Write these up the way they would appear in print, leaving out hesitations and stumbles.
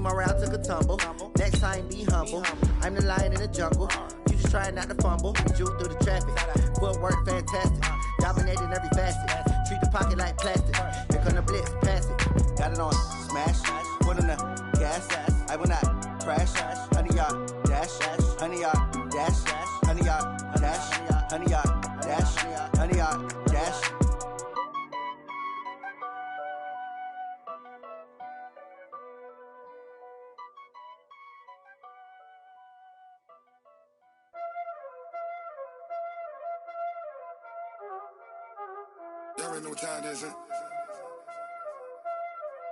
my route took a tumble. Next time, be humble. I'm the lion in the jungle. You just trying not to fumble. Juke through the traffic. Footwork fantastic. Dominating every facet. Treat the pocket like plastic. Here come the blitz, pass it. Got it on smash. Put in the gas. I will not crash. Honey yard dash. Honey yard dash. Honey yard dash. Honey yard dash. Honey yard dash. Y'all already know what time it is, huh?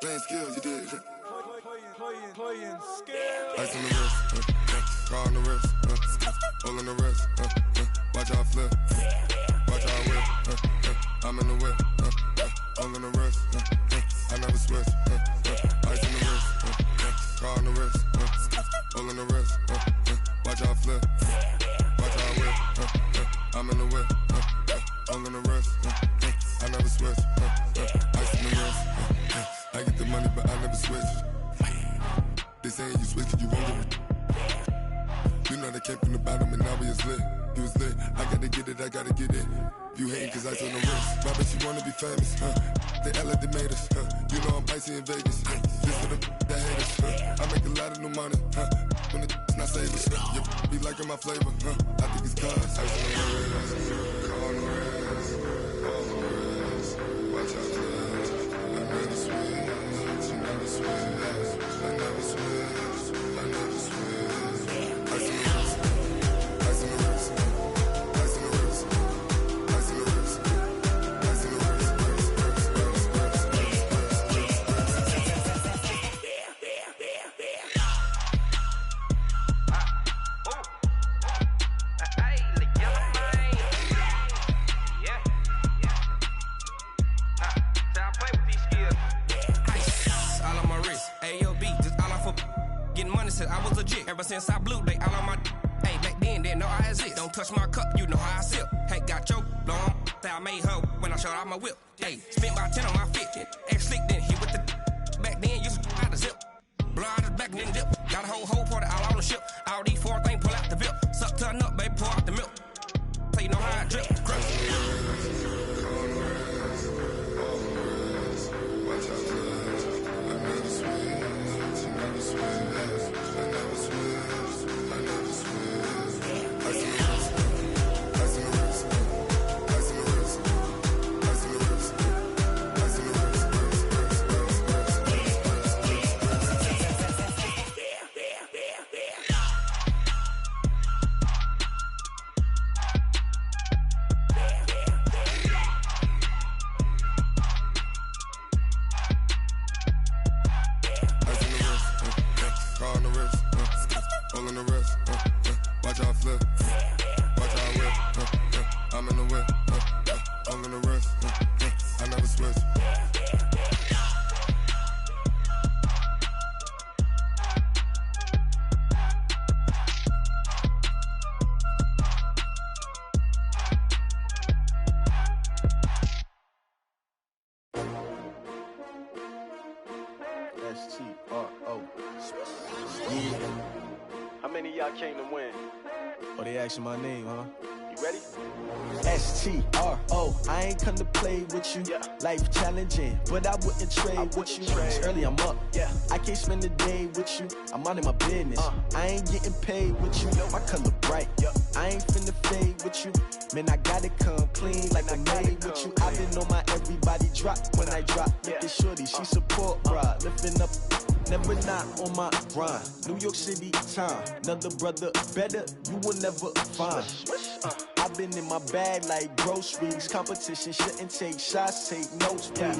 Playing skills, you did. Playing skills. Ice on the wrist, car on the wrist, hole in the wrist, watch how I flip, watch how I whip, I'm in the whip, hole in the wrist, I never switch, ice on the wrist, car on the wrist, hole in the wrist, watch how I flip, watch how I whip, I'm in the whip, hole in the wrist, I never switch, ice on the wrist, I get the money but I never switch. They saying you switch it, you won't get it. You know they came from the bottom and now we is lit. You was lit, I gotta get it, I gotta get it. You hating cause ice on the wrist. My bitch, you wanna be famous, They Ella, they made us, You know I'm icy in Vegas, This for the that hate us, I make a lot of new money, When the not savers, You be liking my flavor, I think it's cause ice on the wrist, car on the wrist, all the wrist. Watch out, cuz I never switch, you never switch. I never switch, I never switch. Ice in the wrist, ice in the wrist, ice in the wrist, ice in the wrist, ice in the wrist, I was legit. Ever since I blew, they all on my. Hey, back then, didn't know I exist. Don't touch my cup, you know how I sip. Hey, got your long. I made her when I showed out my whip. Hey, spent about 10 on my fit. X slick, then hit with the. Back then, used to out the zip. Blow out the back, then dip. Got a whole party all on the ship. All these four things pull out the VIP. Suck turn up, baby, pour out the milk. So you know how I drip. Crush. Watch out, cuz I never switch, you never switch. I never switch, I never switch. Ice in the wrist, ice in the wrist, ice in the wrist, ice in the wrist, ice in the wrist. Hole in the wrist, watch how I flip, watch how I whip, I'm in the whip, hole in the wrist, I never switch. S-T-R-O. Yeah. How many of y'all came to win? Oh, they asking my name, huh? You ready? S-T-R-O. I ain't come to play with you. Life challenging, but I wouldn't trade with you. It's early, I'm up. I can't spend the day with you. I'm out in my business. I ain't getting paid with you. My color bright. I ain't finna fade with you. Man, I gotta come clean like I made with you. I've been on my everybody drop when I drop. Look at shorty, she support ride. Lifting up, never not on my grind. New York City time, another brother better you will never find. I've been in my bag like groceries. Competition shouldn't take shots, take notes, please.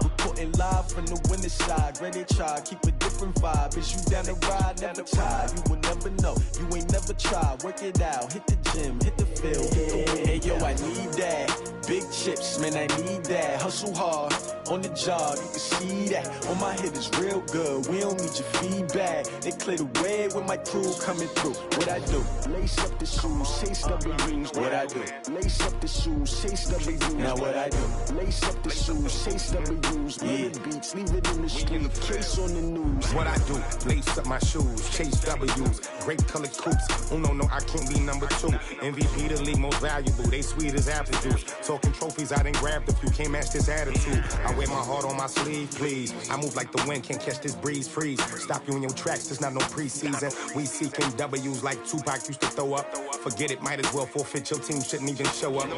Reporting live from the winning side. Ready to try, keep a different vibe. Is you down the ride, never tired. You will never know, you ain't never tried. Work it out, hit the gym, hit the field, hit the win. Hey yo, I need that. Big chips, man, I need that. Hustle hard, on the job, you can see that. On my head is real good, we don't need your feedback. They clear the way with my crew coming through. What I do? Lace up the shoes, chase W's. What I do? Lace up the shoes, chase W's. Now what I do? Lace up the shoes, chase W's. Yeah, beats, leave it in the street, case on the news. What I do? Lace up my shoes, chase W's. Great colored coops. Oh no, I can't be number 2. MVP the league most valuable. They sweet as apple juice. Talking trophies, I done grabbed a few. Can't match this attitude. I wear my heart on my sleeve, please. I move like the wind, can't catch this breeze. Freeze. Stop you in your tracks. There's not no preseason. We seeking W's like Tupac used to throw up. Forget it, might as well forfeit. Your team shouldn't even show up.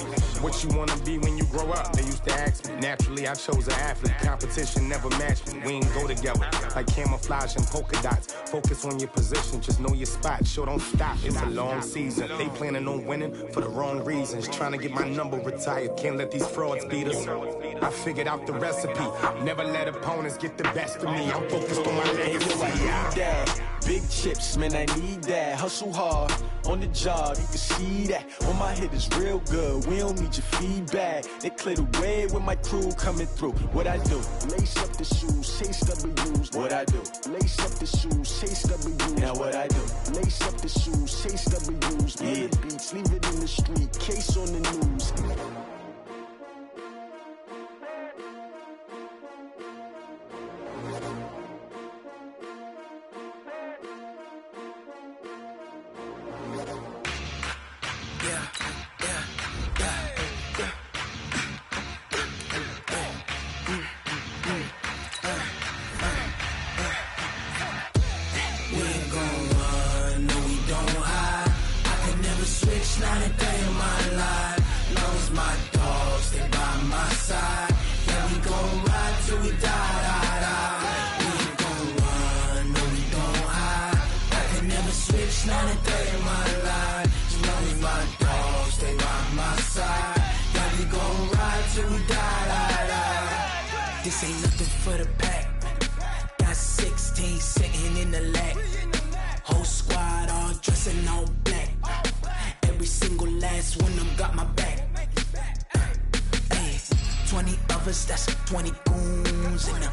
What you wanna be when you grow up? They used to ask me. Naturally, I chose an athlete. Competition never matched me. We ain't go together like camouflage and polka dots. Focus on your position, just know your spot. Sure, don't stop. It's a long season. They planning on winning for the wrong reasons. Trying to get my number retired. Can't let these frauds beat us. I figured out the recipe. Never let opponents get the best of me. I'm focused on my legacy. Big chips, man, I need that. Hustle hard on the job, you can see that. On my head is real good, we don't need your feedback. They clear the way with my crew coming through. What I do? Lace up the shoes, chase W's. What I do? Lace up the shoes, chase W's. Now what I do? Lace up the shoes, chase W's. Yeah, beats, leave it in the street, case on the news. Not a day in my life. Lost my dogs, they by my side. Yeah, we gon' ride till we die. We ain't gon' run, no, we don't hide. I can never switch, not a day in my life. As long as my dogs, they by my side. Yeah, we gon' ride till we die. This ain't nothing for the pack. Got 16 sitting in the lap. Whole squad all dressing all black. Every single last one of them got my back. Ay, 20 of us, that's 20 goons. And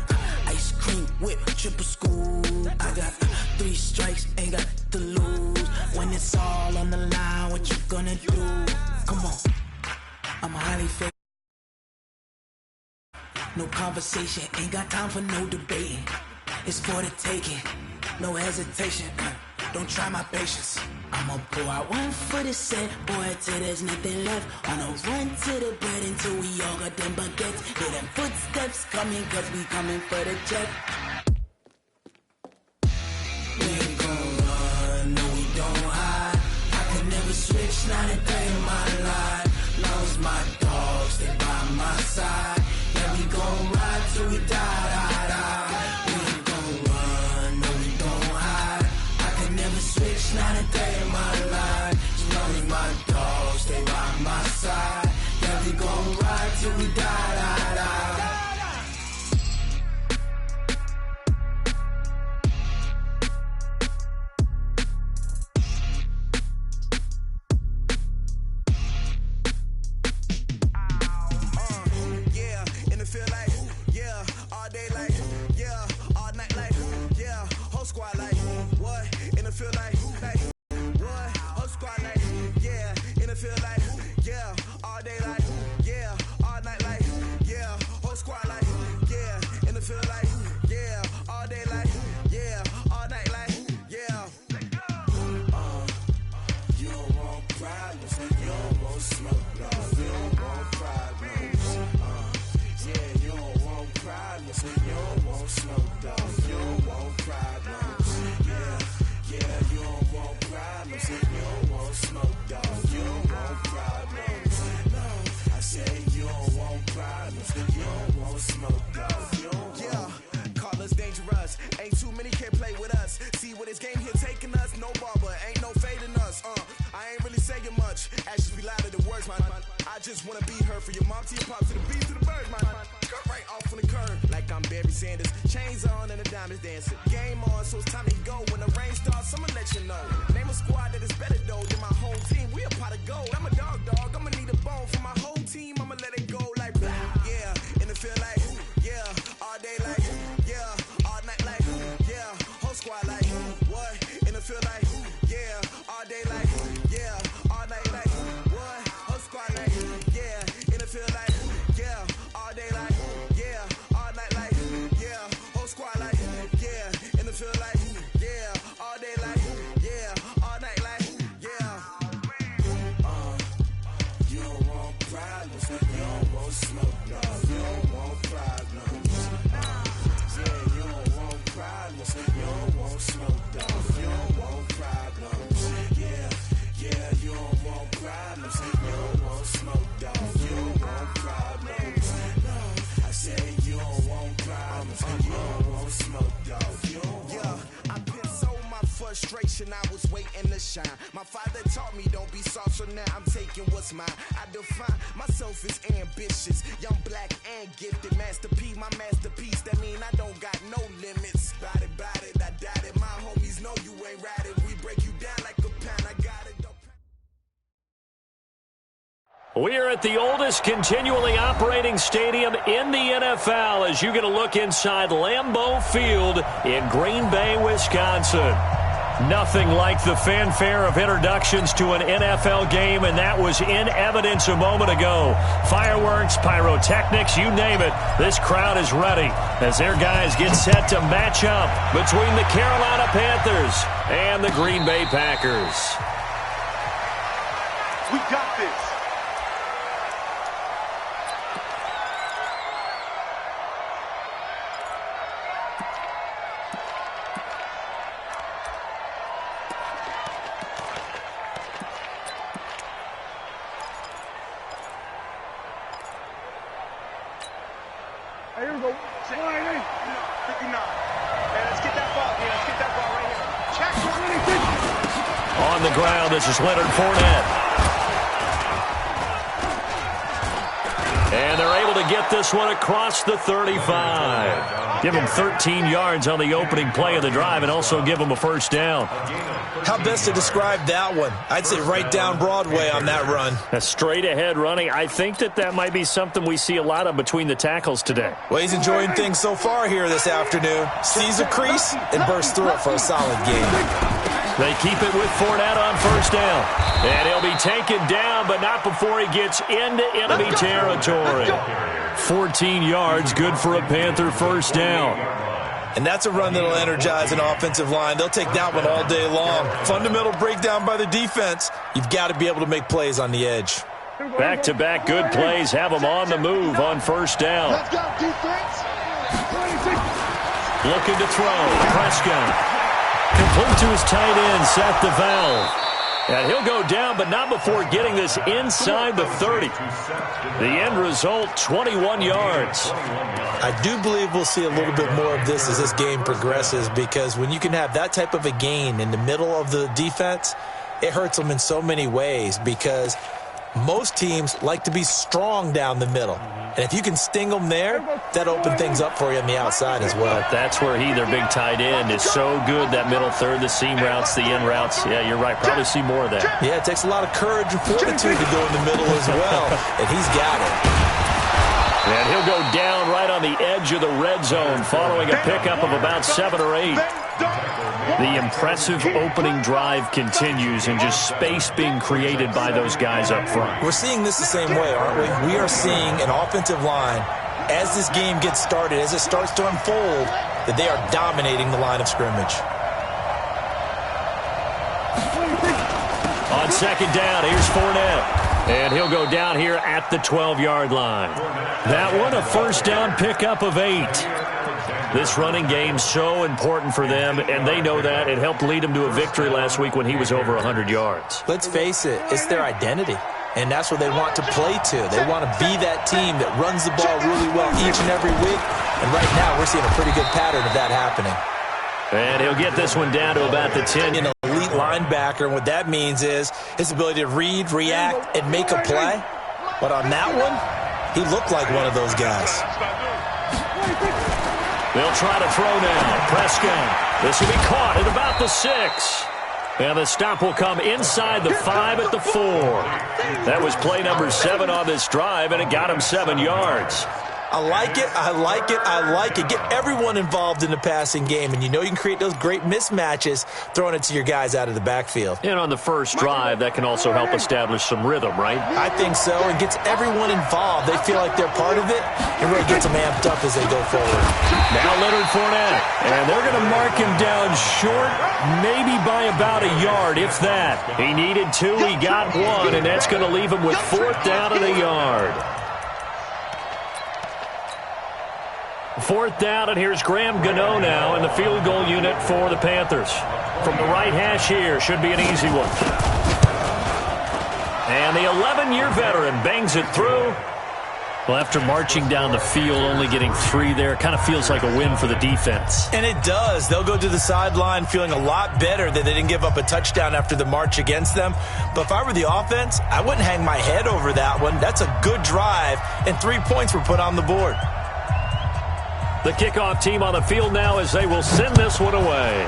ice cream whip, triple scoop. I got 3 strikes, ain't got to lose. When it's all on the line, what you gonna do? Come on, I'm highly favored. No conversation, ain't got time for no debating. It's for the taking, no hesitation. Don't try my patience. I'ma pour out one for the set, boy, till there's nothing left. On a run to the bread until we all got them baguettes. Hear them footsteps coming, cause we coming for the check. We ain't gon' run, no, we don't hide. I can never switch, not a day in my life. Lost my dogs, they by my side. Yeah, we gon' ride till we die. We ain't gon' run, no, we don't hide. I can never switch, not a day in my life. As long as my dogs, they by my side. Yeah, we gon' ride till we die. just wanna be her. For your mom to your pop to the beat to the birds, man. Cut right off on the curb like I'm Barry Sanders. Chains on and the diamonds dancing. Game on, so it's time to go. When the rain starts, I'ma let you know. Name a squad that is better though than my home team. We a pot of gold. I'm a dog. I'ma need a bone for my whole team. I'ma let it go like blah. Yeah, and it feel like yeah. feel like, yeah, all day like, yeah, all night like, yeah. You don't want problems, you don't want smoke, no, you don't want problems. Yeah, you don't want problems, you don't want smoke, no, you don't want problems. Yeah, you don't want problems, you don't want smoke, dog, you don't want problems. No, I said you don't want problems, you don't want smoke, dog, you don't want. Yeah, I've been so my frustration, I was waiting to shine. My father taught me don't be soft, so now I'm taking what's mine. I define myself as ambitious, young, black, and gifted. Master P, my masterpiece, that mean I don't got no limits. Bout it, I doubt it. My homies know you ain't right it. We break you down like a pound, I got it. We are at the oldest continually operating stadium in the NFL as you get a look inside Lambeau Field in Green Bay, Wisconsin. Nothing like the fanfare of introductions to an NFL game, and that was in evidence a moment ago. Fireworks, pyrotechnics, you name it. This crowd is ready as their guys get set to match up between the Carolina Panthers and the Green Bay Packers. We got this. Here we go. 59. Hey, let's get that ball. Yeah, let's get that ball right here. Check. On the ground, this is Leonard Fournette. And they're able to get this one across the 35. Give them 13 yards on the opening play of the drive and also give them a first down. How best to describe that one? I'd say right down Broadway on that run. A straight-ahead running. I think that might be something we see a lot of between the tackles today. Well, he's enjoying things so far here this afternoon. Sees a crease and bursts through it for a solid game. They keep it with Fournette on first down. And he'll be taken down, but not before he gets into enemy territory. 14 yards, good for a Panther first down. And that's a run that'll energize an offensive line. They'll take that one all day long. Fundamental breakdown by the defense. You've got to be able to make plays on the edge. Back-to-back good plays have them on the move on first down. Let's go, defense. Looking to throw. Prescott. Complete to his tight end, Seth DeValve. And he'll go down, but not before getting this inside the 30. The end result, 21 yards. I do believe we'll see a little bit more of this as this game progresses, because when you can have that type of a gain in the middle of the defense, it hurts them in so many ways, because most teams like to be strong down the middle. And if you can sting them there, that opens things up for you on the outside as well. That's where their big tight end, is so good, that middle third, the seam routes, the in routes. Yeah, you're right. Probably see more of that. Yeah, it takes a lot of courage and fortitude to go in the middle as well, and he's got it. And he'll go down right on the edge of the red zone following a pickup of about 7 or 8. The impressive opening drive continues, and just space being created by those guys up front. We're seeing this the same way, aren't we? We are seeing an offensive line, as this game gets started, as it starts to unfold, that they are dominating the line of scrimmage. On second down, here's Fournette. And he'll go down here at the 12-yard line. That one, a first down pickup of 8. This running game so important for them, and they know that. It helped lead them to a victory last week when he was over 100 yards. Let's face it, it's their identity, and that's what they want to play to. They want to be that team that runs the ball really well each and every week, and right now we're seeing a pretty good pattern of that happening. And he'll get this one down to about the 10. An elite linebacker, and what that means is his ability to read, react, and make a play. But on that one, he looked like one of those guys. They'll try to throw now. Prescott. This will be caught at about the 6. And the stop will come inside the 5 at the 4. That was play number 7 on this drive, and it got him 7 yards. I like it. I like it. I like it. Get everyone involved in the passing game, and you know you can create those great mismatches throwing it to your guys out of the backfield. And on the first drive, that can also help establish some rhythm, right? I think so, and gets everyone involved. They feel like they're part of it, and really gets them amped up as they go forward. Now Leonard Fournette, and they're going to mark him down short, maybe by about a yard, if that. He needed 2, he got 1, and that's going to leave him with 4th down and a yard. 4th down, and here's Graham Gano now in the field goal unit for the Panthers. From the right hash here, should be an easy one. And the 11-year veteran bangs it through. Well, after marching down the field, only getting 3 there, kind of feels like a win for the defense. And it does. They'll go to the sideline feeling a lot better that they didn't give up a touchdown after the march against them. But if I were the offense, I wouldn't hang my head over that one. That's a good drive, and 3 points were put on the board. The kickoff team on the field now as they will send this one away.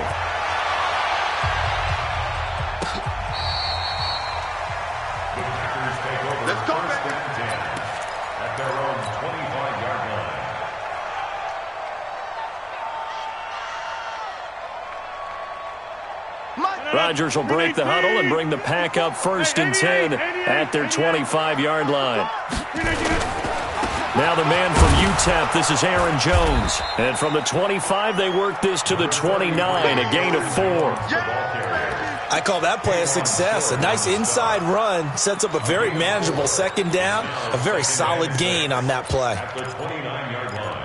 Let's go back. At their own 25-yard line. Rodgers will break the huddle and bring the pack up 1st and 10 at their 25-yard line. Now the man from UTEP, this is Aaron Jones. And from the 25, they work this to the 29, a gain of 4. I call that play a success. A nice inside run sets up a very manageable 2nd down, a very solid gain on that play. The 29-yard line.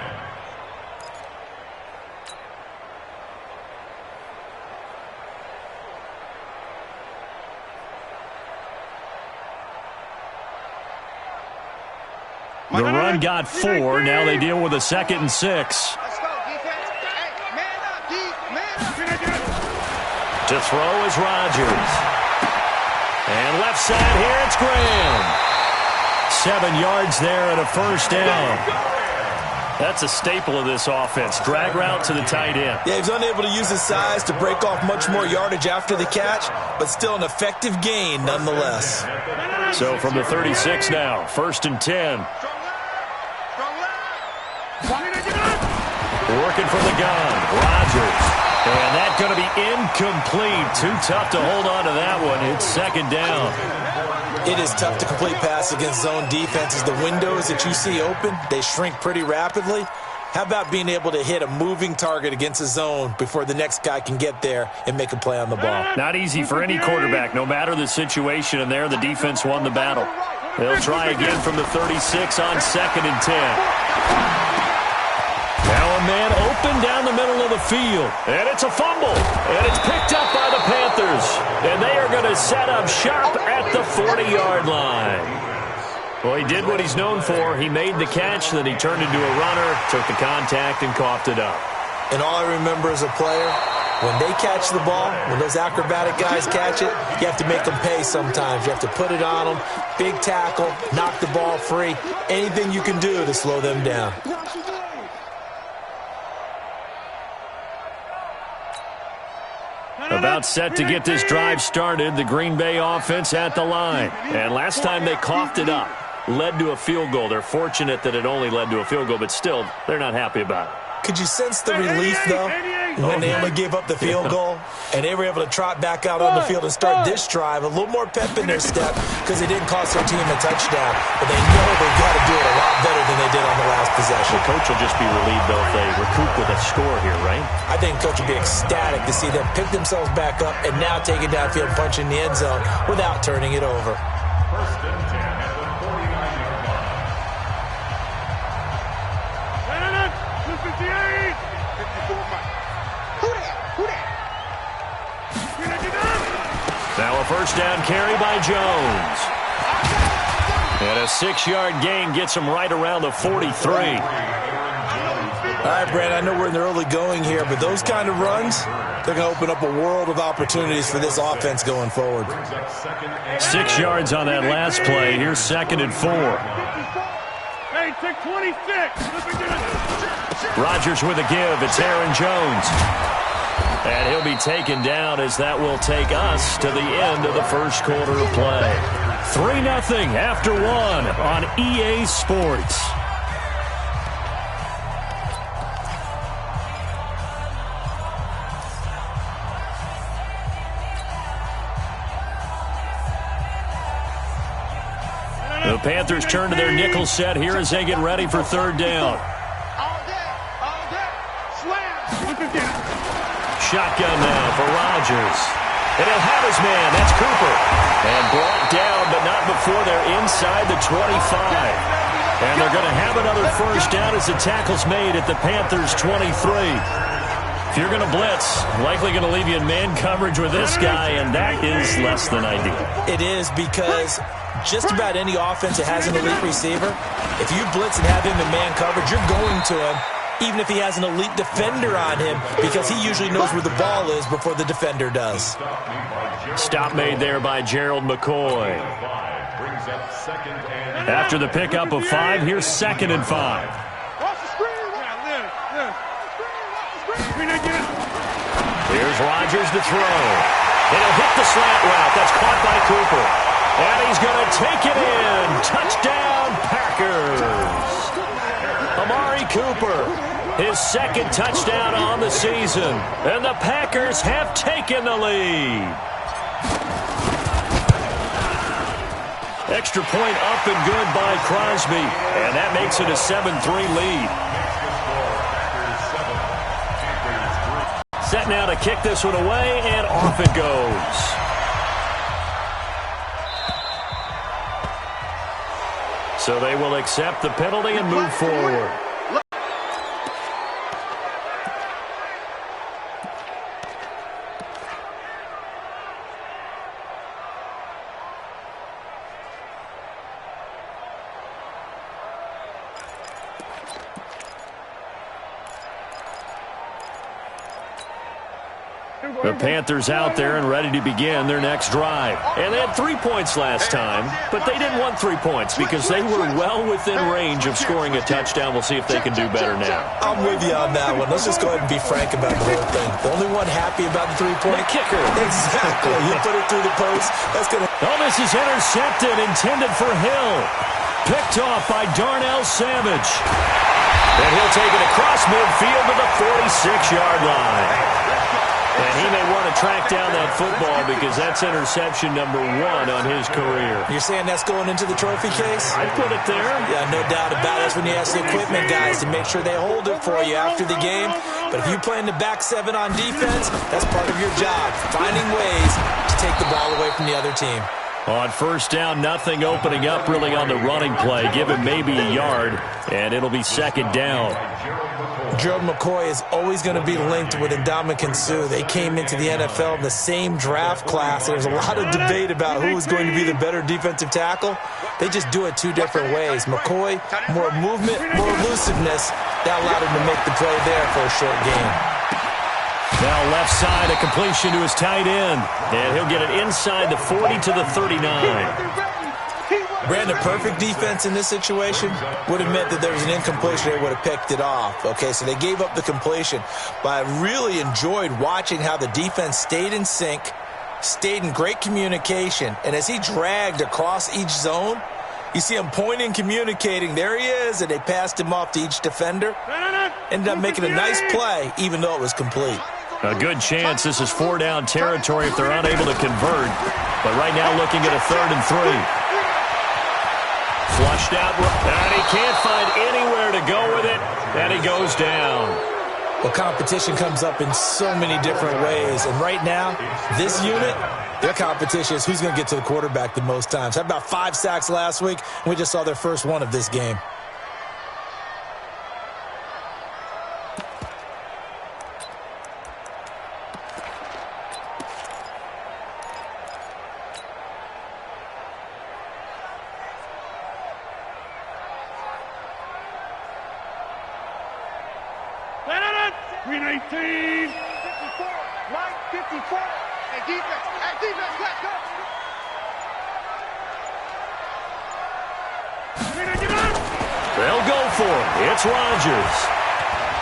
The run got 4. Now they deal with a 2nd and 6. Let's go, defense. Hey, man up, D. Man up. To throw is Rodgers. And left side here, it's Graham. 7 yards there and a 1st down. That's a staple of this offense. Drag route to the tight end. Yeah, he's unable to use his size to break off much more yardage after the catch, but still an effective gain nonetheless. So from the 36 now, 1st and 10. Working from the gun, Rodgers. And that's going to be incomplete. Too tough to hold on to that one. It's 2nd down. It is tough to complete pass against zone defenses. The windows that you see open, they shrink pretty rapidly. How about being able to hit a moving target against a zone before the next guy can get there and make a play on the ball? Not ezy for any quarterback, no matter the situation, and there the defense won the battle. They'll try again from the 36 on 2nd and 10. Now a man open down the middle of the field, and it's a fumble, and it's picked up by the Panthers, and they are going to set up shop at the 40-yard line. Well, he did what he's known for. He made the catch, then he turned into a runner, took the contact, and coughed it up. And all I remember as a player, when they catch the ball, when those acrobatic guys catch it, you have to make them pay sometimes. You have to put it on them, big tackle, knock the ball free, anything you can do to slow them down. About set to get this drive started, the Green Bay offense at the line. And last time they coughed it up, led to a field goal. They're fortunate that it only led to a field goal, but still, they're not happy about it. Could you sense the relief, though, when they only gave up the field goal and they were able to trot back out on the field and start this drive? A little more pep in their step because they didn't cost their team a touchdown, but they know they've got to do it a lot better than they did on the last possession. The coach will just be relieved, though, if they recoup with a score here, right? I think coach will be ecstatic to see them pick themselves back up and now take it downfield, punch in the end zone without turning it over. 1st and 10 at the 49-yard line. Now a 1st down carry by Jones. And a 6-yard gain gets him right around the 43. All right, Brad, I know we're in the early going here, but those kind of runs, they're going to open up a world of opportunities for this offense going forward. 6 yards on that last play. Here's 2nd and 4. Hey, take 26. Rodgers with a give. It's Aaron Jones. And he'll be taken down as that will take us to the end of the first quarter of play. 3-0 after 1 on EA Sports. The Panthers turn to their nickel set here as they get ready for third down. Shotgun now for Rodgers. And he'll have his man. That's Cooper. And brought down, but not before they're inside the 25. And they're going to have another first down as the tackle's made at the Panthers' 23. If you're going to blitz, likely going to leave you in man coverage with this guy, and that is less than ideal. It is, because just about any offense that has an elite receiver, if you blitz and have him in man coverage, you're going to him, even if he has an elite defender on him, because he usually knows where the ball is before the defender does. Stop made there by Gerald McCoy. After the pickup of 5, here's 2nd and 5. Here's Rodgers to throw. And he'll hit the slant route. That's caught by Cooper. And he's going to take it in. Touchdown, Packers. Amari Cooper, his 2nd touchdown on the season. And the Packers have taken the lead. Extra point up and good by Crosby. And that makes it a 7-3 lead. Set now to kick this one away, and off it goes. So they will accept the penalty and move forward. The Panthers out there and ready to begin their next drive. And they had 3 points last time, but they didn't want 3 points because they were well within range of scoring a touchdown. We'll see if they can do better now. I'm with you on that one. Let's just go ahead and be frank about the whole thing. The only one happy about the 3-point kicker. Exactly. You put it through the post. That's going to... Oh, this is intercepted, intended for Hill. Picked off by Darnell Savage. And he'll take it across midfield to the 46-yard line. And he may want to track down that football because that's interception number 1 on his career. You're saying that's going into the trophy case? I'd put it there. Yeah, no doubt about it. That's when you ask the equipment guys to make sure they hold it for you after the game. But if you play in the back 7 on defense, that's part of your job, finding ways to take the ball away from the other team. On first down, nothing opening up really on the running play. Give him maybe a yard, and it'll be 2nd down. Gerald McCoy is always going to be linked with Ndamukong Suh. They came into the NFL in the same draft class. There's a lot of debate about who is going to be the better defensive tackle. They just do it 2 different ways. McCoy, more movement, more elusiveness. That allowed him to make the play there for a short game. Now left side, a completion to his tight end. And he'll get it inside the 40 to the 39. Brandon, perfect defense in this situation would have meant that there was an incompletion. They would have picked it off. Okay, so they gave up the completion. But I really enjoyed watching how the defense stayed in sync, stayed in great communication. And as he dragged across each zone, you see him pointing, communicating. There he is, and they passed him off to each defender. Ended up making a nice play, even though it was complete. A good chance this is 4-down territory if they're unable to convert. But right now looking at a 3rd and 3. Flushed out, and he can't find anywhere to go with it, and he goes down. Well, competition comes up in so many different ways, and right now, this unit, their competition is who's going to get to the quarterback the most times. Had about 5 sacks last week, and we just saw their first one of this game. They'll go for it. It's Rodgers.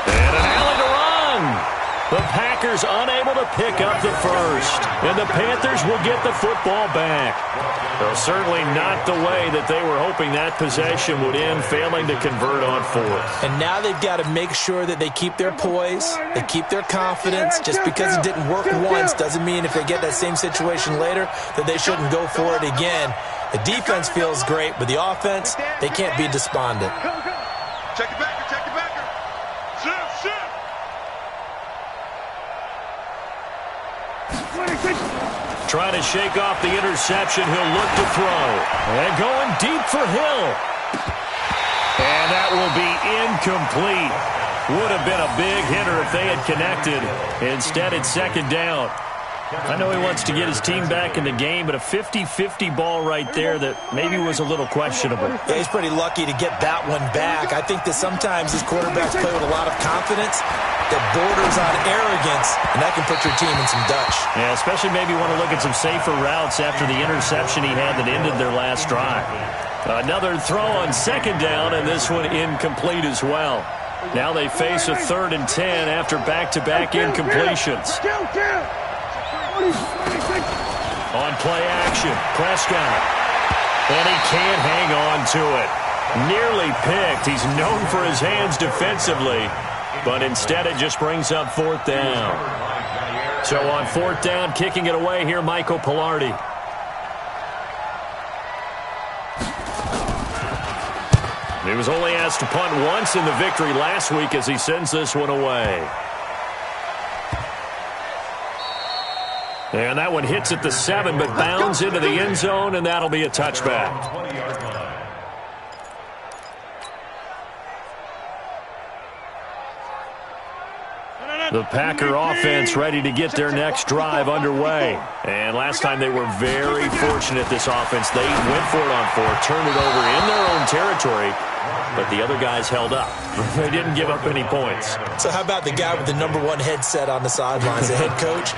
And an alley to run. The Packers unable to pick up the first. And the Panthers will get the football back. Well, certainly not the way that they were hoping that possession would end, failing to convert on 4th. And now they've got to make sure that they keep their poise, they keep their confidence. Just because it didn't work once doesn't mean if they get that same situation later that they shouldn't go for it again. The defense feels great, but the offense, they can't be despondent. Check it backer, check it backer. Shift. Trying to shake off the interception. He'll look to throw. And going deep for Hill. And that will be incomplete. Would have been a big hitter if they had connected. Instead, it's second down. I know he wants to get his team back in the game, but a 50-50 ball right there that maybe was a little questionable. Yeah, he's pretty lucky to get that one back. I think that sometimes his quarterbacks play with a lot of confidence that borders on arrogance, and that can put your team in some Dutch. Yeah, especially maybe want to look at some safer routes after the interception he had that ended their last drive. Another throw on second down, and this one incomplete as well. Now they face a 3rd and 10 after back-to-back incompletions. On play action, Prescott. And he can't hang on to it. Nearly picked. He's known for his hands defensively, but instead it just brings up 4th down. So on 4th down, kicking it away here, Michael Pilardi. He was only asked to punt once in the victory last week as he sends this one away. And that one hits at the 7, but bounds into the end zone, and that'll be a touchback. The Packer offense ready to get their next drive underway. And last time they were very fortunate, this offense. They went for it on 4th, turned it over in their own territory, but the other guys held up. They didn't give up any points. So how about the guy with the #1 headset on the sidelines, the head coach?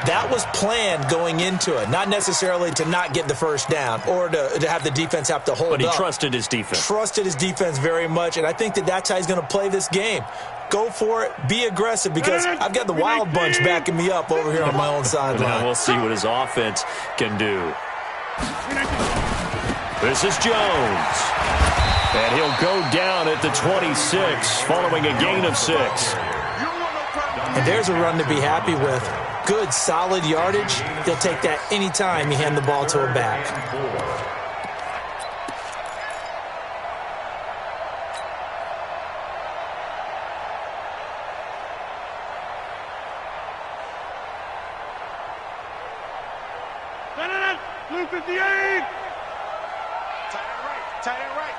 That was planned going into it, not necessarily to not get the first down or to have the defense have to hold up. But he trusted his defense. Trusted his defense very much, and I think that that's how he's going to play this game. Go for it. Be aggressive, because I've got the wild bunch backing me up over here on my own sideline. Now we'll see what his offense can do. This is Jones. And he'll go down at the 26 following a gain of 6. And there's a run to be happy with. Good, solid yardage. He'll take that anytime you hand the ball to a back. Blue 58. Tight end right.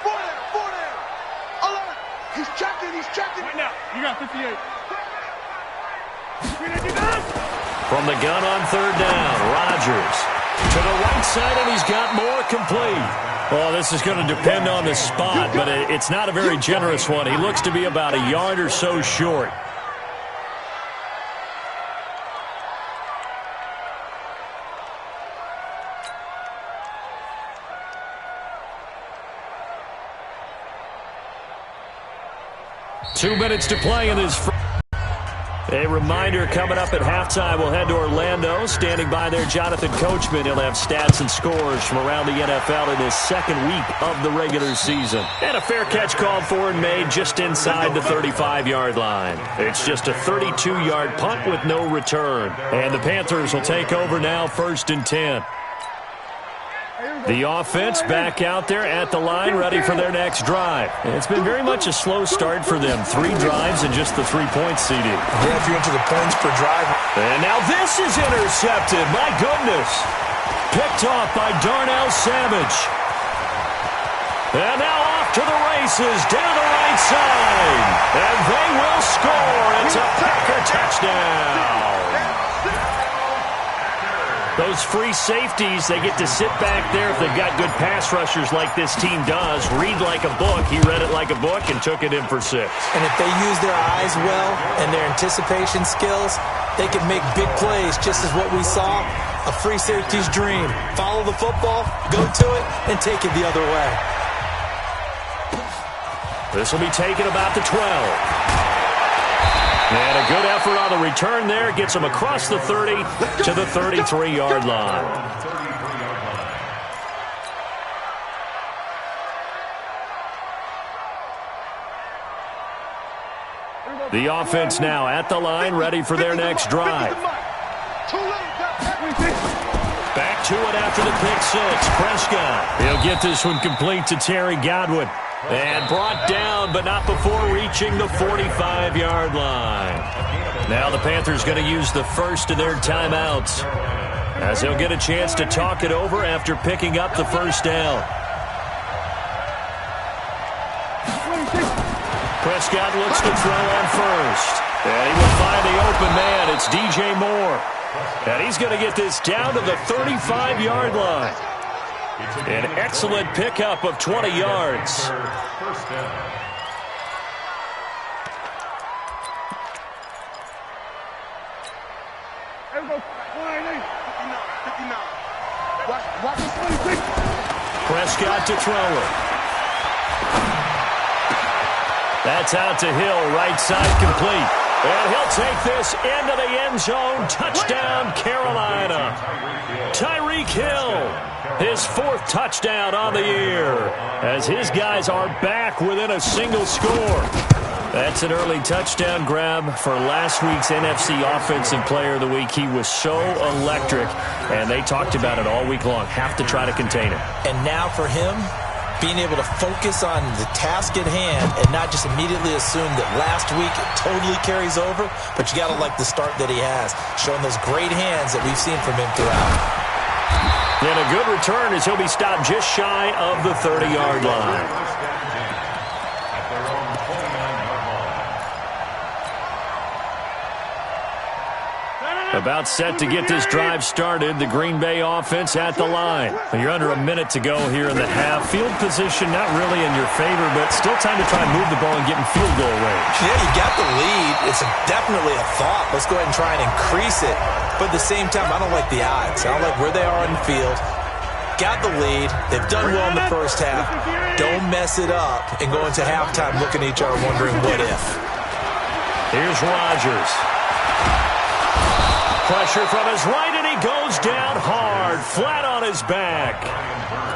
4 there. 11. He's checking. Right now, you got 58. From the gun on 3rd down, Rodgers to the right side, and he's got more complete. Well, this is going to depend on the spot, but it's not a very generous one. He looks to be about a yard or so short. Two minutes to play in this. A reminder, coming up at halftime, we'll head to Orlando. Standing by there, Jonathan Coachman. He'll have stats and scores from around the NFL in his 2nd week of the regular season. And a fair catch called for and made just inside the 35-yard line. It's just a 32-yard punt with no return. And the Panthers will take over now, 1st and 10. The offense back out there at the line, ready for their next drive. It's been very much a slow start for them. 3 drives and just the 3 points, CD. Yeah, if you're into the points per drive. And now this is intercepted. My goodness. Picked off by Darnell Savage. And now off to the races, down the right side. And they will score. It's a Packer touchdown. Those free safeties, they get to sit back there if they've got good pass rushers like this team does. Read like a book. He read it like a book and took it in for 6. And if they use their eyes well and their anticipation skills, they can make big plays, just as what we saw, a free safety's dream. Follow the football, go to it, and take it the other way. This will be taken about the 12. And a good effort on the return there. Gets him across the 30 to the 33-yard line. The offense now at the line, ready for their next drive. Back to it after the pick six. Prescott. He'll get this one complete to Terry Godwin. And brought down, but not before reaching the 45-yard line. Now the Panthers going to use the first of their timeouts, as he'll get a chance to talk it over after picking up the first down. Prescott looks to throw on first. And he will find the open man. It's DJ Moore. And he's going to get this down to the 35-yard line. An excellent pickup of 20 yards. First down. Prescott to throw it. That's out to Hill, right side complete. And he'll take this into the end zone. Touchdown, Carolina. Tyreek Hill, his fourth touchdown on the year, as his guys are back within a single score. That's an early touchdown grab for last week's NFC Offensive Player of the Week. He was so electric, and they talked about it all week long. Have to try to contain him. And now for him, being able to focus on the task at hand and not just immediately assume that last week it totally carries over, but you got to like the start that he has, showing those great hands that we've seen from him throughout. And a good return as he'll be stopped just shy of the 30-yard line. About set to get this drive started. The Green Bay offense at the line. You're under a minute to go here in the half. Field position not really in your favor, but still time to try and move the ball and get in field goal range. Yeah, you got the lead. It's definitely a thought. Let's go ahead and try and increase it. But at the same time, I don't like the odds. I don't like where they are in the field. Got the lead. They've done well in the first half. Don't mess it up and go into halftime looking at each other wondering what if. Here's Rodgers. Pressure from his right, and he goes down hard, flat on his back.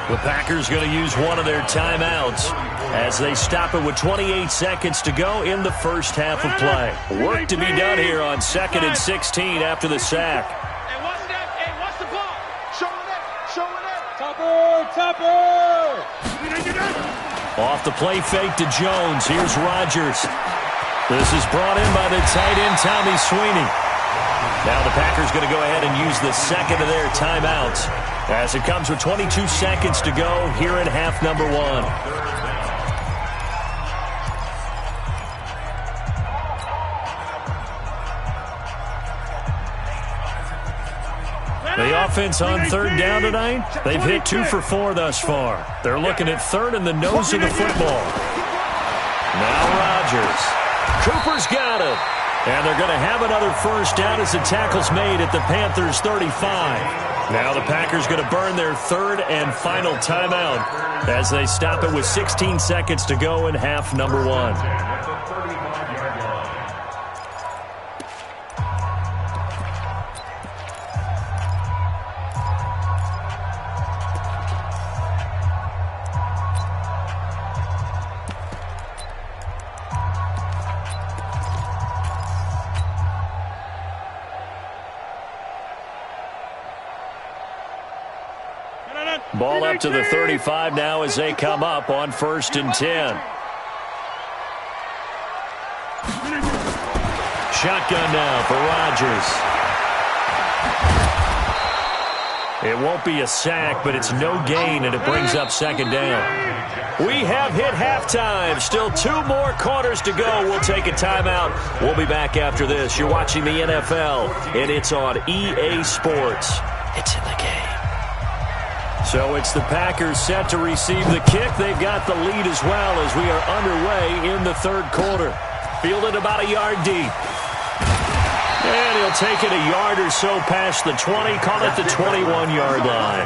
The Packers going to use one of their timeouts as they stop it with 28 seconds to go in the first half of play. Work to be done here on 2nd and 16 after the sack. Hey, watch that. Hey, watch the ball. Show it. Topper. Off the play fake to Jones. Here's Rodgers. This is brought in by the tight end, Tommy Sweeney. Now the Packers going to go ahead and use the second of their timeouts as it comes with 22 seconds to go here in half number one. The offense on third down tonight, they've hit 2 for 4 thus far. They're looking at third in the nose of the football. Now Rodgers. Cooper's got it. And they're going to have another first down as the tackle's made at the Panthers' 35. Now the Packers going to burn their third and final timeout as they stop it with 16 seconds to go in half number one. Ball up to the 35 now as they come up on 1st and 10. Shotgun now for Rodgers. It won't be a sack, but it's no gain, and it brings up 2nd down. We have hit halftime. Still 2 more quarters to go. We'll take a timeout. We'll be back after this. You're watching the NFL, and it's on EA Sports. It's in the game. So it's the Packers set to receive the kick. They've got the lead as well as we are underway in the third quarter. Fielded about a yard deep. And he'll take it a yard or so past the 20. Call it the 21-yard line.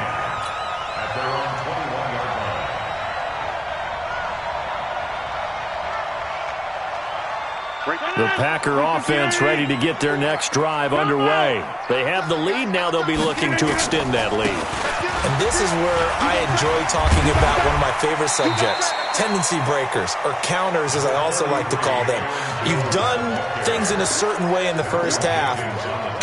The Packer offense ready to get their next drive underway. They have the lead now. They'll be looking to extend that lead. And this is where I enjoy talking about one of my favorite subjects, tendency breakers, or counters as I also like to call them. You've done things in a certain way in the first half,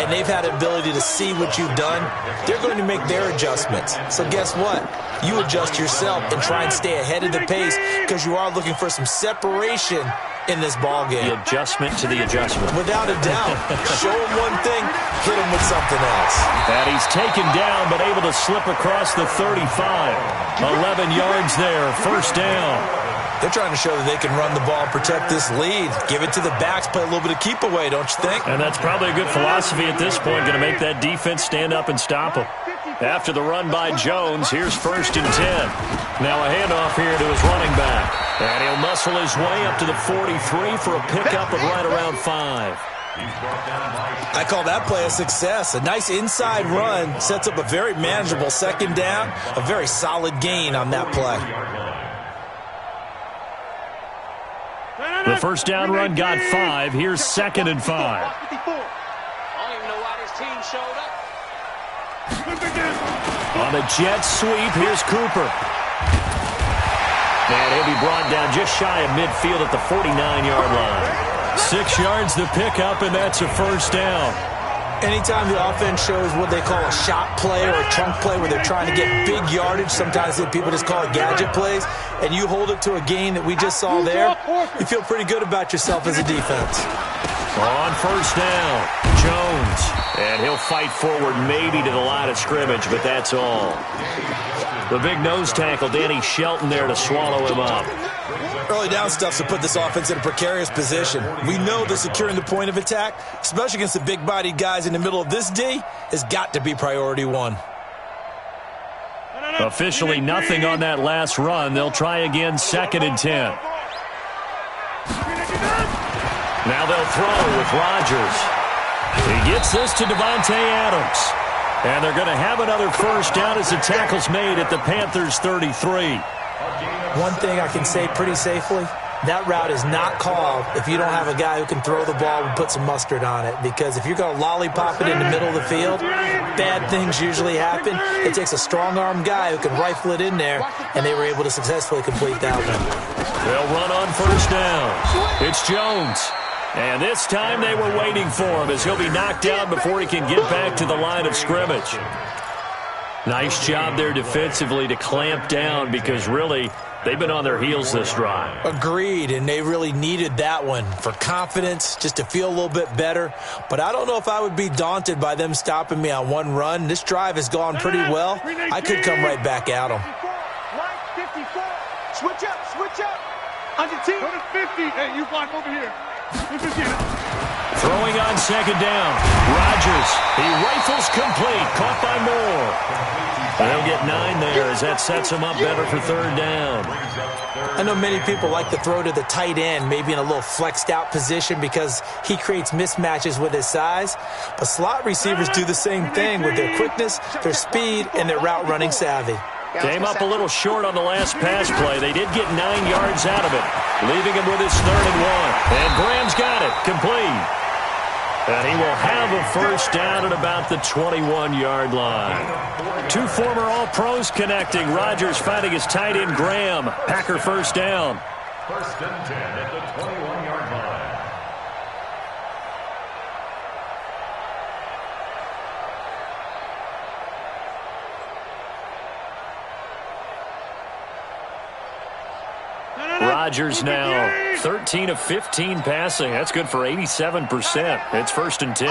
and they've had the ability to see what you've done. They're going to make their adjustments. So guess what? You adjust yourself and try and stay ahead of the pace because you are looking for some separation in this ball game. The adjustment to the adjustment. Without a doubt. Show him one thing, hit him with something else. And he's taken down but able to slip across the 35. 11 yards there, first down. They're trying to show that they can run the ball, protect this lead. Give it to the backs, play a little bit of keep away, don't you think? And that's probably a good philosophy at this point, going to make that defense stand up and stop them. After the run by Jones, here's 1st and 10. Now a handoff here to his running back. And he'll muscle his way up to the 43 for a pickup of right around 5. I call that play a success. A nice inside run sets up a very manageable second down. A very solid gain on that play. The first down run got 5. Here's 2nd and 5. I don't even know why this team showed up. On a jet sweep, here's Cooper. And he'll be brought down just shy of midfield at the 49-yard line. 6 yards the pickup, and that's a first down. Anytime the offense shows what they call a shot play or a chunk play where they're trying to get big yardage, sometimes people just call it gadget plays, and you hold it to a gain that we just saw there, you feel pretty good about yourself as a defense. On first down, Jones. And he'll fight forward maybe to the line of scrimmage, but that's all. The big nose tackle, Danny Shelton, there to swallow him up. Early down stuff to put this offense in a precarious position. We know that securing the point of attack, especially against the big-bodied guys in the middle of this D, has got to be priority one. Officially nothing on that last run. They'll try again, 2nd and 10. Now they'll throw with Rodgers. He gets this to Devontae Adams. And they're going to have another first down as the tackle's made at the Panthers' 33. One thing I can say pretty safely, that route is not called if you don't have a guy who can throw the ball and put some mustard on it. Because if you're going to lollipop it in the middle of the field, bad things usually happen. It takes a strong-arm guy who can rifle it in there, and they were able to successfully complete that one. They'll run on first down. It's Jones. And this time they were waiting for him as he'll be knocked down before he can get back to the line of scrimmage. Nice job there defensively to clamp down because really they've been on their heels this drive. Agreed, and they really needed that one for confidence, just to feel a little bit better. But I don't know if I would be daunted by them stopping me on one run. This drive has gone pretty well. I could come right back at them. 54. Switch up, switch up. Under team. Go to 50. Hey, you block over here. Throwing on second down. Rodgers. He rifles complete. Caught by Moore. They'll get 9 there as that sets him up better for third down. I know many people like to throw to the tight end, maybe in a little flexed out position because he creates mismatches with his size. But slot receivers do the same thing with their quickness, their speed, and their route running savvy. Came up a little short on the last pass play. They did get 9 yards out of it, leaving him with his 3rd and 1. And Graham's got it, complete. And he will have a first down at about the 21-yard line. 2 former All-Pros connecting. Rodgers finding his tight end, Graham. Packer first down. 1st and 10 at the 21-yard line. Rodgers now 13 of 15 passing. That's good for 87%. It's 1st and 10.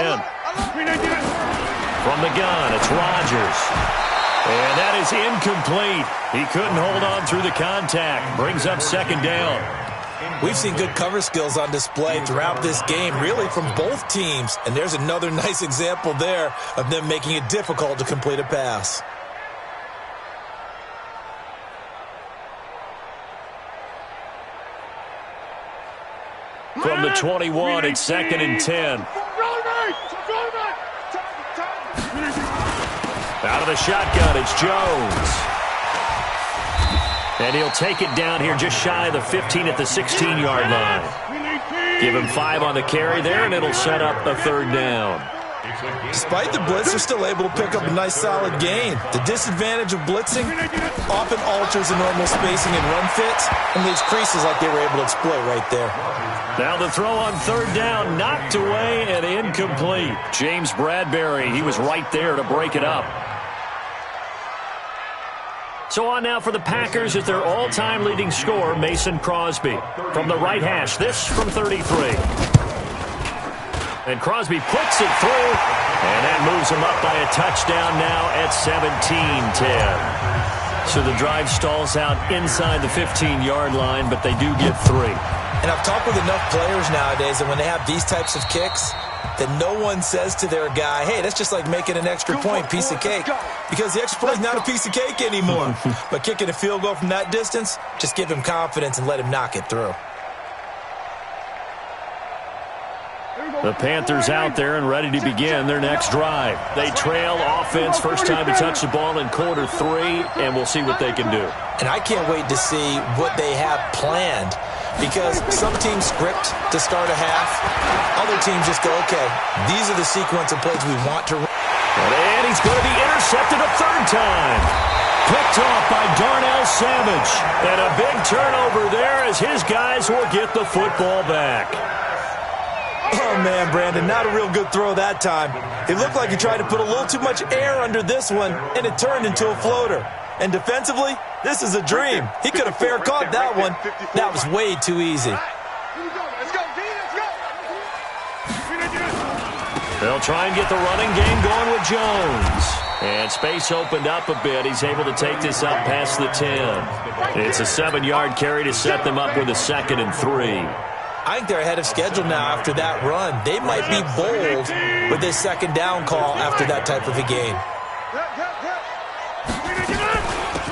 From the gun, it's Rodgers. And that is incomplete. He couldn't hold on through the contact. Brings up 2nd down. We've seen good cover skills on display throughout this game, really from both teams. And there's another nice example there of them making it difficult to complete a pass. From the 21, it's 2nd and 10. Out of the shotgun, it's Jones. And he'll take it down here just shy of the 15 at the 16-yard line. Give him 5 on the carry there, and it'll set up a 3rd down. Despite the blitz, they're still able to pick up a nice solid gain. The disadvantage of blitzing often alters the normal spacing and run fits and leaves creases like they were able to exploit right there. Now the throw on 3rd down, knocked away and incomplete. James Bradbury, he was right there to break it up. So on now for the Packers at their all-time leading scorer, Mason Crosby. From the right hash, this from 33. And Crosby puts it through, and that moves him up by a touchdown now at 17-10. So the drive stalls out inside the 15-yard line, but they do get 3. And I've talked with enough players nowadays that when they have these types of kicks, that no one says to their guy, hey, that's just like making an extra point, piece of cake. Because the extra point is not a piece of cake anymore. But kicking a field goal from that distance, just give him confidence and let him knock it through. The Panthers out there and ready to begin their next drive. They trail offense, first time to touch the ball in quarter 3, and we'll see what they can do. And I can't wait to see what they have planned, because some teams script to start a half. Other teams just go, okay, these are the sequence of plays we want to run. And he's going to be intercepted a 3rd time. Picked off by Darnell Savage. And a big turnover there as his guys will get the football back. Oh, man, Brandon, not a real good throw that time. It looked like he tried to put a little too much air under this one, and it turned into a floater. And defensively, this is a dream. He could have fair caught that one. That was way too easy. They'll try and get the running game going with Jones. And space opened up a bit. He's able to take this up past the 10. It's a 7-yard carry to set them up with a 2nd and 3. I think they're ahead of schedule now after that run. They might be bold with this 2nd down call after that type of a game.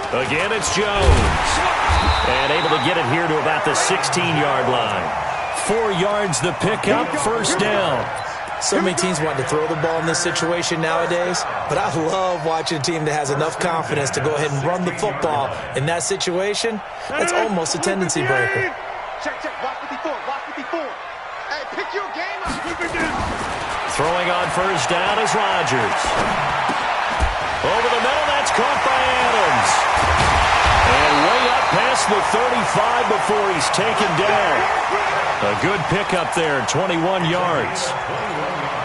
Again, it's Jones. And able to get it here to about the 16-yard line. 4 yards the pickup, 1st down. So many teams want to throw the ball in this situation nowadays, but I love watching a team that has enough confidence to go ahead and run the football in that situation. That's almost a tendency breaker. Check, watch 54, watch 54. Hey, pick your game up. Throwing on 1st down is Rodgers. Over the middle, that's caught by Adams. And way up past the 35 before he's taken down. A good pickup there, 21 yards.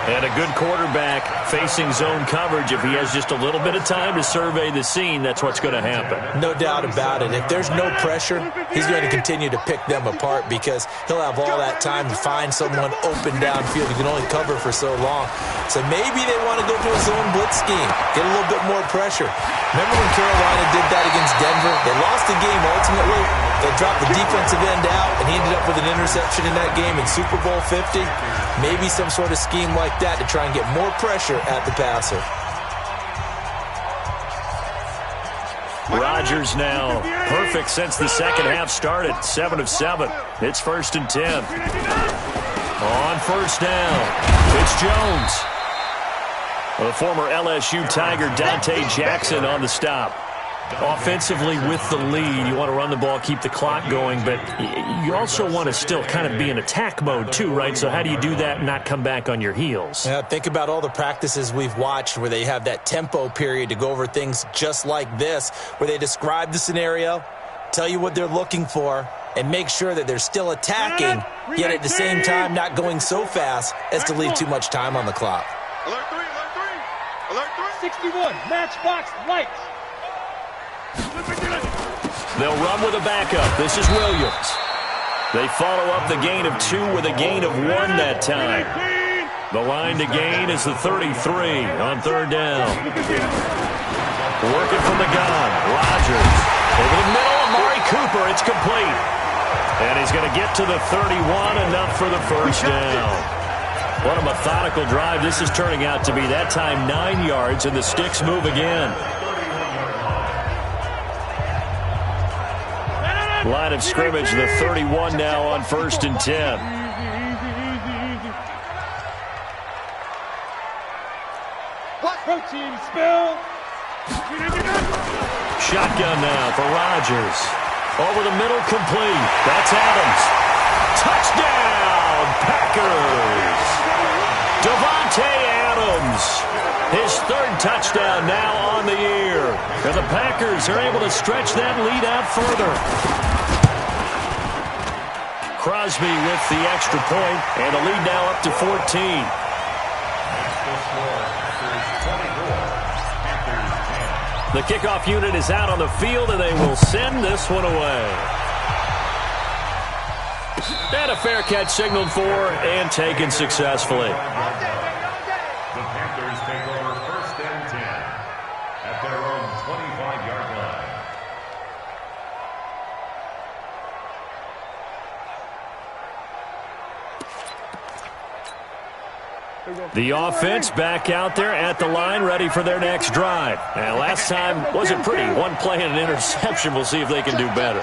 And a good quarterback facing zone coverage. If he has just a little bit of time to survey the scene, that's what's going to happen. No doubt about it. If there's no pressure, he's going to continue to pick them apart because he'll have all that time to find someone open downfield. He can only cover for so long. So maybe they want to go to a zone blitz scheme, get a little bit more pressure. Remember when Carolina did that against Denver? They lost the game ultimately. They dropped the defensive end out, and he ended up with an interception in that game in Super Bowl 50. Maybe some sort of scheme like that to try and get more pressure at the passer. Rodgers now perfect since the 2nd half started. 7 of 7. It's 1st and 10. On 1st down, it's Jones. The former LSU Tiger Dante Jackson on the stop. Offensively with the lead, you want to run the ball, keep the clock going, but you also want to still kind of be in attack mode too, right? So how do you do that and not come back on your heels? Yeah, think about all the practices we've watched where they have that tempo period to go over things just like this, where they describe the scenario, tell you what they're looking for, and make sure that they're still attacking, yet at the same time not going so fast as to leave too much time on the clock. Alert 3, alert 3, alert 3. 61, matchbox lights. They'll run with a backup. This is Williams. They follow up the gain of 2 with a gain of 1 that time. The line to gain is the 33 on 3rd down. Working from the gun. Rodgers. Over the middle, Amari Cooper. It's complete. And he's going to get to the 31, enough for the 1st down. What a methodical drive this is turning out to be. That time 9 yards, and the sticks move again. Line of scrimmage, the 31 now on 1st and 10. Protein spill. Shotgun now for Rodgers. Over the middle, complete. That's Adams. Touchdown! Packers. Davante Adams, his third touchdown now on the year. And the Packers are able to stretch that lead out further. Crosby with the extra point, and the lead now up to 14. The kickoff unit is out on the field, and they will send this one away. And a fair catch signaled for and taken successfully. The Panthers take over 1st and 10 at their own 25-yard line. The offense back out there at the line, ready for their next drive. And last time wasn't pretty. One play and an interception. We'll see if they can do better.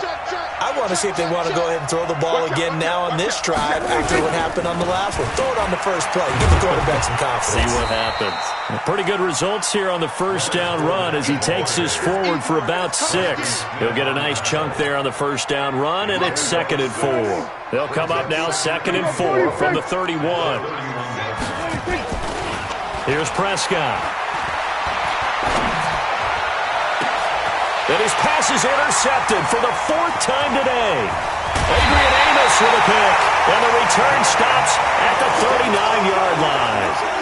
I want to see if they want to go ahead and throw the ball again now on this drive after what happened on the last one. Throw it on the first play. Give the quarterback some confidence. See what happens. Pretty good results here on the first down run as he takes this forward for about 6. He'll get a nice chunk there on the first down run, and it's 2nd and 4. They'll come up now 2nd and 4 from the 31. Here's Prescott. And his pass is intercepted for the 4th time today. Adrian Amos with a pick. And the return stops at the 39-yard line.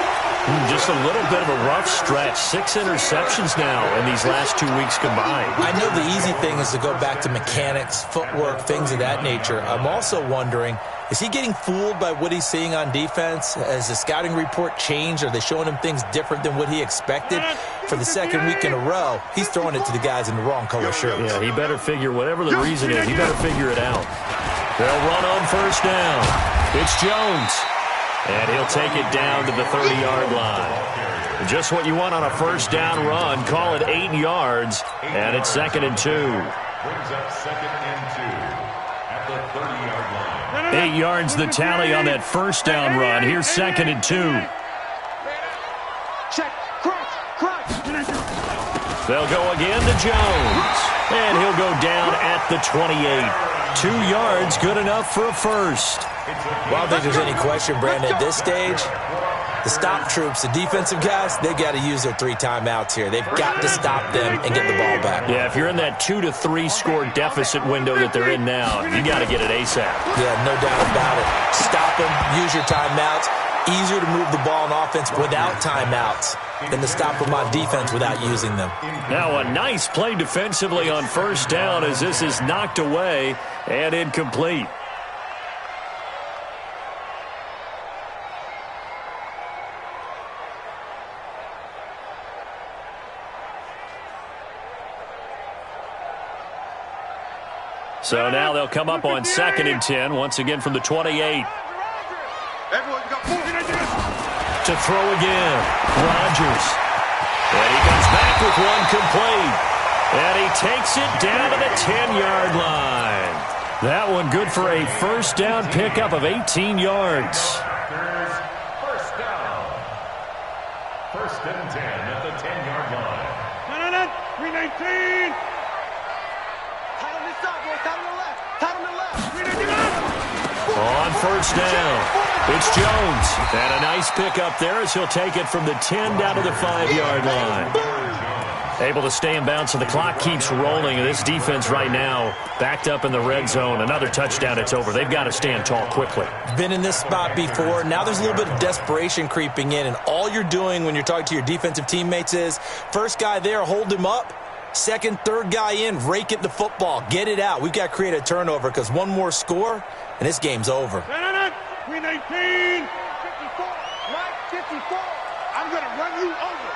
Just a little bit of a rough stretch. 6 interceptions now in these last 2 weeks combined. I know the easy thing is to go back to mechanics, footwork, things of that nature. I'm also wondering, is he getting fooled by what he's seeing on defense? Has the scouting report changed? Are they showing him things different than what he expected? For the 2nd week in a row, he's throwing it to the guys in the wrong color shirts. Yeah, he better figure, whatever the reason is, he better figure it out. They'll run on first down. It's Jones. And he'll take it down to the 30-yard line. Just what you want on a first down run. Call it 8 yards. And it's 2nd and 2. Brings up 2nd and 2 at the 30-yard line. 8 yards the tally on that first down run. Here's 2nd and 2. Check. Crunch. They'll go again to Jones. And he'll go down at the 28. 2 yards, good enough for a first. Well, I don't think there's any question, Brandon, at this stage, the stop troops, the defensive guys, they got to use their 3 timeouts here. They've got to stop them and get the ball back. Yeah, if you're in that 2 to 3 score deficit window that they're in now, you got to get it ASAP. Yeah, no doubt about it. Stop them, use your timeouts. Easier to move the ball on offense without timeouts than to stop them on defense without using them. Now a nice play defensively on first down as this is knocked away and incomplete. So now they'll come up on 2nd and 10, once again from the 28. To throw again, Rodgers. And he comes back with one complete. And he takes it down to the 10-yard line. That one good for a first down pickup of 18 yards. First down. 1st and 10 at the 10-yard line. 319. On first down, it's Jones. And a nice pickup there as he'll take it from the 10 down to the 5-yard line. Able to stay in bounds, so the clock keeps rolling. This defense right now backed up in the red zone. Another touchdown, it's over. They've got to stand tall quickly. Been in this spot before. Now there's a little bit of desperation creeping in, and all you're doing when you're talking to your defensive teammates is first guy there, hold him up. Second, third guy in, rake at the football. Get it out. We've got to create a turnover because one more score, and this game's over. 319. 54. Right, 54. I'm going to run you over.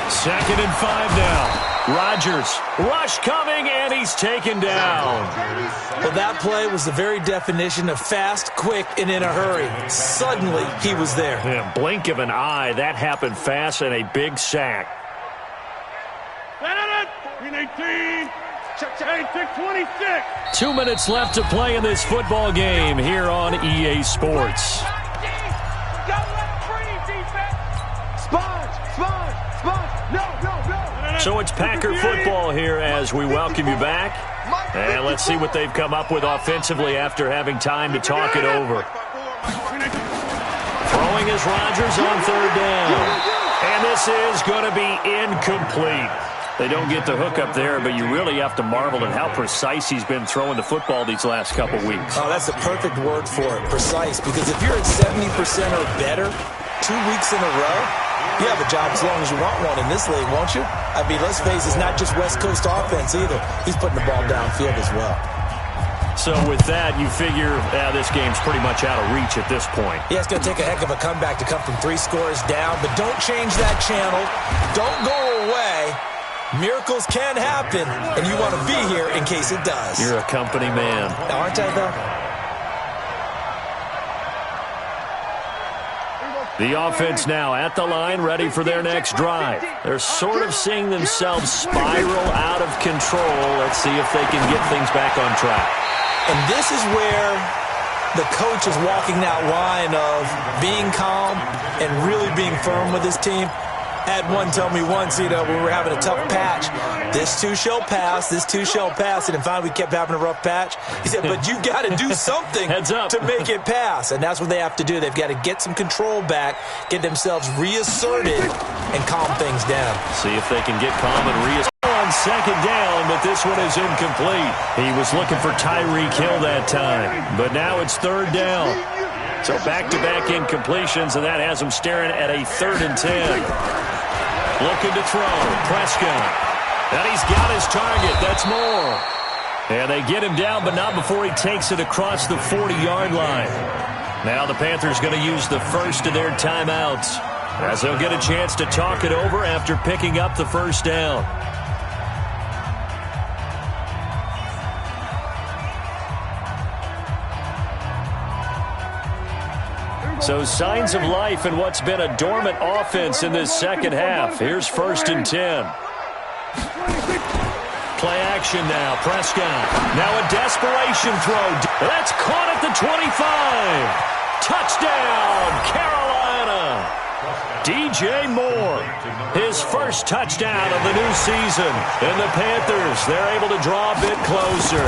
2nd and 5 now. Rodgers, rush coming, and he's taken down. Well, that play was the very definition of fast, quick, and in a hurry. Suddenly, he was there. Yeah, blink of an eye, that happened fast, and a big sack. 319. Check. 626. 2 minutes left to play in this football game here on EA Sports. So it's Packer football here as we welcome you back. And let's see what they've come up with offensively after having time to talk it over. Throwing is Rodgers on third down. And this is going to be incomplete. They don't get the hook up there, but you really have to marvel at how precise he's been throwing the football these last couple weeks. Oh, that's a perfect word for it, precise, because if you're at 70% or better 2 weeks in a row, you have a job as long as you want one in this league, won't you? I mean, let's face it, it's not just West Coast offense either. He's putting the ball downfield as well. So with that, you figure this game's pretty much out of reach at this point. Yeah, it's going to take a heck of a comeback to come from 3 scores down, but don't change that channel. Don't go away. Miracles can happen, and you want to be here in case it does. You're a company man. Now, aren't I, though? The offense now at the line, ready for their next drive. They're sort of seeing themselves spiral out of control. Let's see if they can get things back on track. And this is where the coach is walking that line of being calm and really being firm with his team. Had one tell me once, we were having a tough patch. This too shall pass, this too shall pass. And finally we kept having a rough patch. He said, but you got to do something to make it pass. And that's what they have to do. They've got to get some control back, get themselves reasserted, and calm things down. See if they can get calm and reassert on second down, but this one is incomplete. He was looking for Tyreek Hill that time, but now it's third down. So back-to-back incompletions, and that has him staring at a 3rd and 10. Looking to throw. Prescott. And he's got his target. That's more. And they get him down, but not before he takes it across the 40-yard line. Now the Panthers going to use the first of their timeouts, as they'll get a chance to talk it over after picking up the first down. So signs of life in what's been a dormant offense in this second half. Here's 1st and 10. Play action now. Prescott. Now a desperation throw. That's caught at the 25. Touchdown, Carolina. DJ Moore. His first touchdown of the new season. And the Panthers, they're able to draw a bit closer.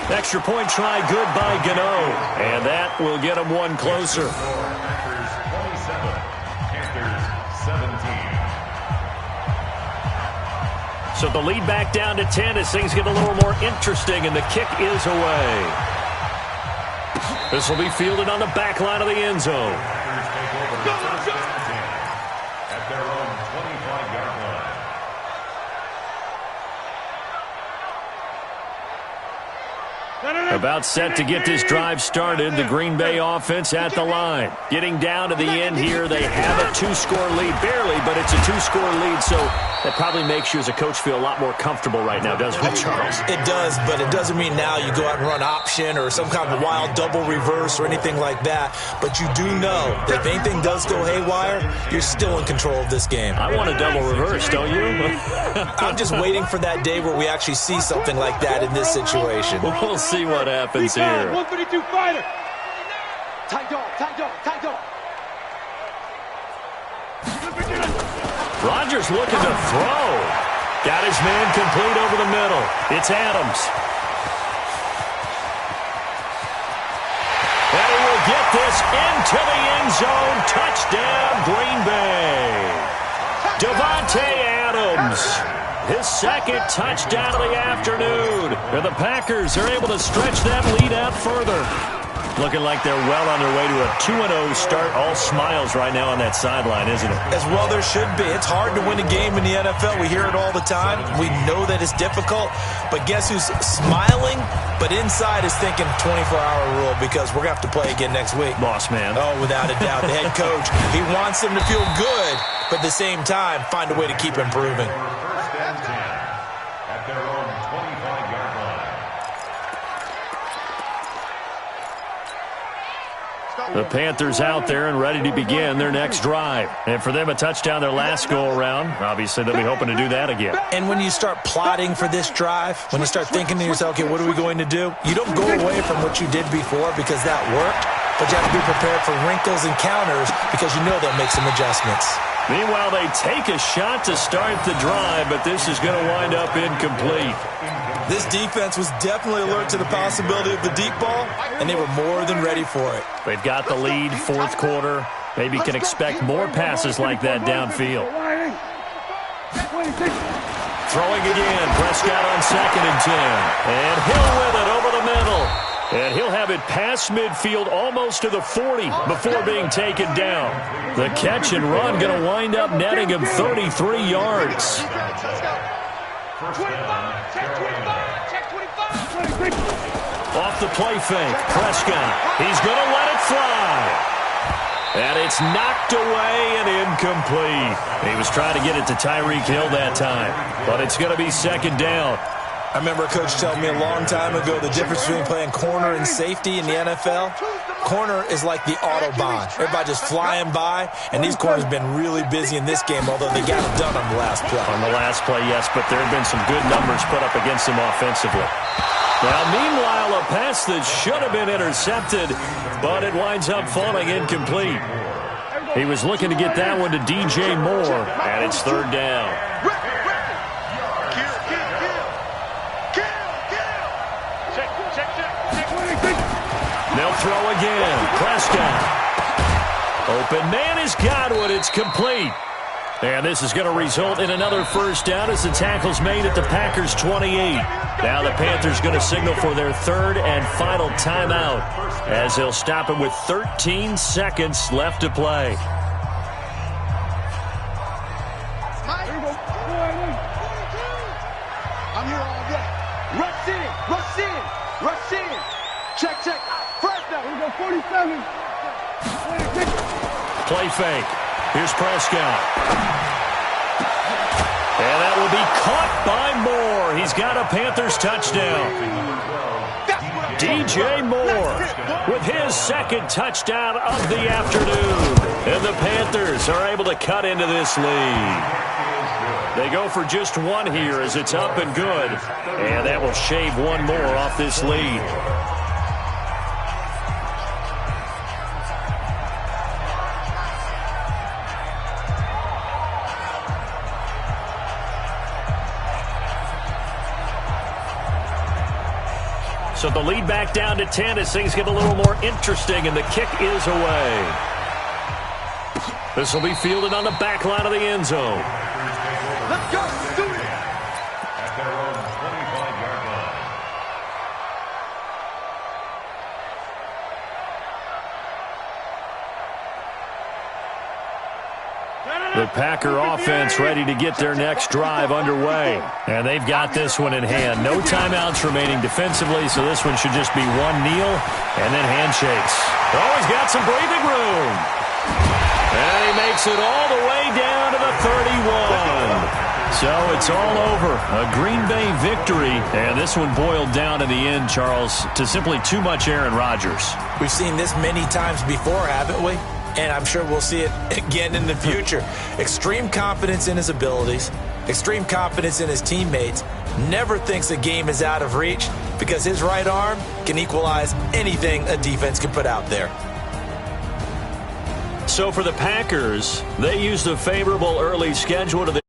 Extra point try good by Gano. And that will get him one closer. Panthers 27, Panthers 17. So the lead back down to 10 as things get a little more interesting, and the kick is away. This will be fielded on the back line of the end zone. Panthers take over the first and 10 at their own 25-yard line. About set to get this drive started, the Green Bay offense at the line. Getting down to the end here, they have a 2-score lead, barely, but it's a 2-score lead, so that probably makes you as a coach feel a lot more comfortable right now, doesn't it, Charles? It does, but it doesn't mean now you go out and run option or some kind of wild double reverse or anything like that. But you do know that if anything does go haywire, you're still in control of this game. I want a double reverse, don't you? I'm just waiting for that day where we actually see something like that in this situation. We'll see what happens here. 132 fighter. Tight dog. Rodgers looking to throw. Got his man complete over the middle. It's Adams. And he will get this into the end zone. Touchdown, Green Bay. Davante Adams. His second touchdown of the afternoon. And the Packers are able to stretch that lead out further. Looking like they're well on their way to a 2-0 start. All smiles right now on that sideline, isn't it? As well there should be. It's hard to win a game in the NFL. We hear it all the time. We know that it's difficult. But guess who's smiling? But inside is thinking 24-hour rule, because we're going to have to play again next week. Boss man. Oh, without a doubt. The head coach, he wants them to feel good, but at the same time, find a way to keep improving. First and 10 at their own 25-yard line. The Panthers out there and ready to begin their next drive. And for them, a touchdown their last go-around. Obviously, they'll be hoping to do that again. And when you start plotting for this drive, when you start thinking to yourself, okay, what are we going to do? You don't go away from what you did before because that worked, but you have to be prepared for wrinkles and counters because you know they'll make some adjustments. Meanwhile, they take a shot to start the drive, but this is going to wind up incomplete. This defense was definitely alert to the possibility of the deep ball, and they were more than ready for it. They've got the lead, fourth quarter. Maybe can expect more passes like that downfield. Throwing again, Prescott on 2nd and 10. And Hill with it over the middle. And he'll have it past midfield almost to the 40 before being taken down. The catch and run going to wind up netting him 33 yards. Off the play fake, Prescott. He's going to let it fly. And it's knocked away and incomplete. He was trying to get it to Tyreek Hill that time, but it's going to be 2nd down. I remember a coach telling me a long time ago the difference between playing corner and safety in the NFL. Corner is like the Autobahn. Everybody just flying by, and these corners have been really busy in this game, although they got it done on the last play. On the last play, yes, but there have been some good numbers put up against him offensively. Now, meanwhile, a pass that should have been intercepted, but it winds up falling incomplete. He was looking to get that one to DJ Moore, and it's 3rd down. They'll throw again. Prescott. Open man has got one. It's complete. And this is going to result in another first down as the tackle's made at the Packers' 28. Now the Panthers going to signal for their 3rd and final timeout as they'll stop it with 13 seconds left to play. I'm here all day. Rush in, rush in, rush in. Check, check. First down. Here we go, 47. Play fake. Here's Prescott. And that will be caught by Moore. He's got a Panthers touchdown. DJ Moore with his 2nd touchdown of the afternoon. And the Panthers are able to cut into this lead. They go for just one here as it's up and good. And that will shave one more off this lead. So the lead back down to 10 as things get a little more interesting, and the kick is away. This will be fielded on the back line of the end zone. Let's go. Do it. At their own 25-yard line. The Packer offense ready to get their next drive underway. And they've got this one in hand. No timeouts remaining defensively, so this one should just be one kneel and then handshakes. Oh, he's got some breathing room. And he makes it all the way down to the 31. So it's all over. A Green Bay victory. And this one boiled down in the end, Charles, to simply too much Aaron Rodgers. We've seen this many times before, haven't we? And I'm sure we'll see it again in the future. Extreme confidence in his abilities, extreme confidence in his teammates, never thinks a game is out of reach because his right arm can equalize anything a defense can put out there. So for the Packers, they used a favorable early schedule to the